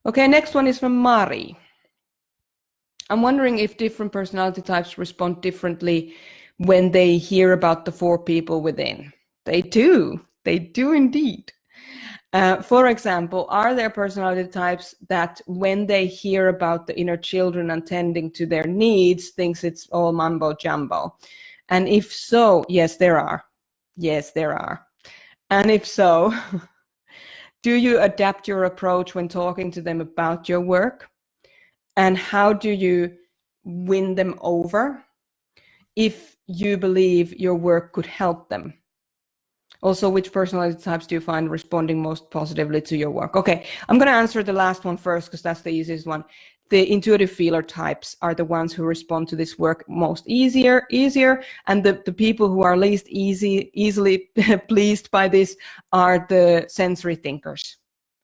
Okay, next one is from Mari. I'm wondering if different personality types respond differently when they hear about the 4 people within. They do indeed. For example, are there personality types that when they hear about the inner children and tending to their needs, thinks it's all mumbo jumbo? And if so, yes, there are. Yes, there are. And if so, do you adapt your approach when talking to them about your work? And how do you win them over if you believe your work could help them? Also, which personality types do you find responding most positively to your work? Okay, I'm going to answer the last one first because that's the easiest one. The intuitive feeler types are the ones who respond to this work most easier, and the people who are least easily pleased by this are the sensory thinkers.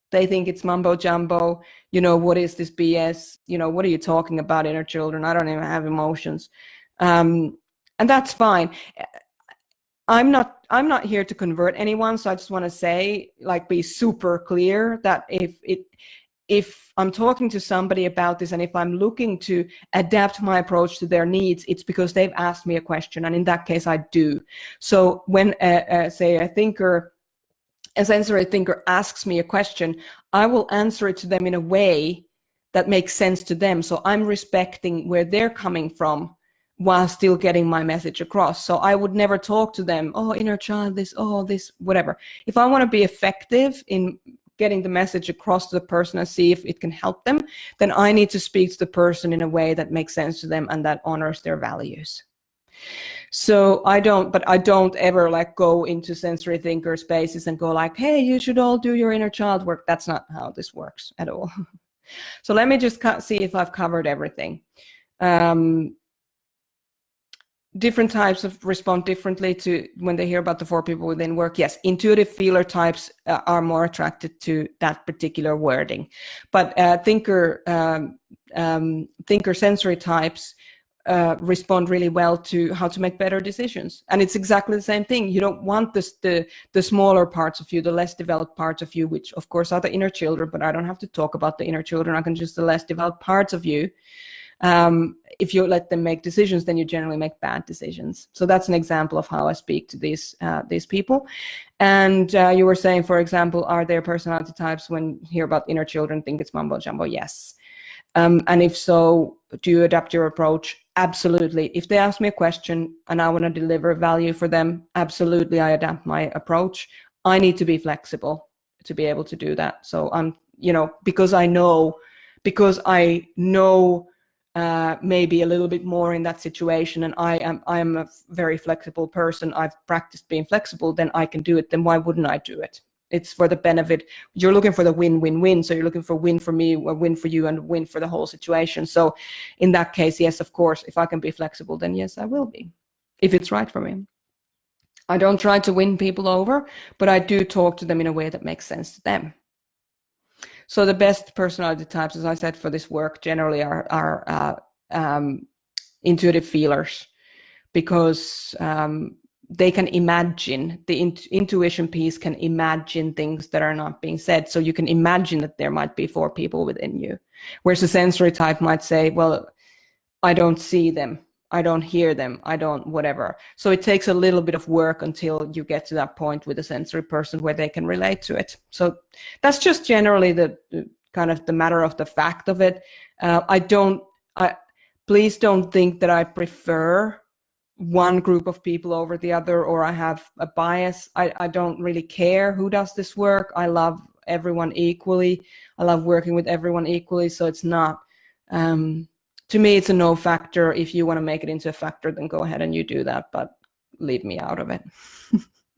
They think it's mumbo jumbo. What is this BS? What are you talking about, inner children? I don't even have emotions. And that's fine. I'm not here to convert anyone, so I just want to say, be super clear that if I'm talking to somebody about this and if I'm looking to adapt my approach to their needs, it's because they've asked me a question, and in that case I do. So when say a sensory thinker asks me a question, I will answer it to them in a way that makes sense to them. So I'm respecting where they're coming from while still getting my message across. So I would never talk to them, oh, inner child, this, whatever. If I want to be effective in getting the message across to the person and see if it can help them, then I need to speak to the person in a way that makes sense to them and that honors their values. So I don't ever go into sensory thinker spaces and go hey, you should all do your inner child work. That's not how this works at all. So let me just see if I've covered everything. Different types of respond differently to when they hear about the 4 people within work. Yes, intuitive feeler types are more attracted to that particular wording, but thinker sensory types respond really well to how to make better decisions. And it's exactly the same thing. You don't want the smaller parts of you, the less developed parts of you, which of course are the inner children, but I don't have to talk about the inner children. I can just the less developed parts of you. If you let them make decisions, then you generally make bad decisions. So that's an example of how I speak to these people. And you were saying, for example, are there personality types when you hear about inner children think it's mumbo jumbo? Yes. And if so, do you adapt your approach? Absolutely. If they ask me a question and I want to deliver value for them, absolutely, I adapt my approach. I need to be flexible to be able to do that. So I'm, because I know maybe a little bit more in that situation, and I am a very flexible person. I've practiced being flexible, then I can do it. Then why wouldn't I do it? It's for the benefit. You're looking for the win-win-win. So you're looking for win for me, a win for you, and a win for the whole situation. So in that case, yes, of course, if I can be flexible, then yes, I will be, if it's right for me. I don't try to win people over, but I do talk to them in a way that makes sense to them. So the best personality types, as I said, for this work generally are intuitive feelers, because they can imagine, the intuition piece can imagine things that are not being said. So you can imagine that there might be 4 people within you. Whereas a sensory type might say, well, I don't see them, I don't hear them, I don't whatever. So it takes a little bit of work until you get to that point with a sensory person where they can relate to it. So that's just generally the kind of the matter of the fact of it. Please don't think that I prefer one group of people over the other, or I have a bias. I don't really care who does this work. I love everyone equally. I love working with everyone equally. So it's not, to me, it's a no factor. If you want to make it into a factor, then go ahead and you do that, but leave me out of it.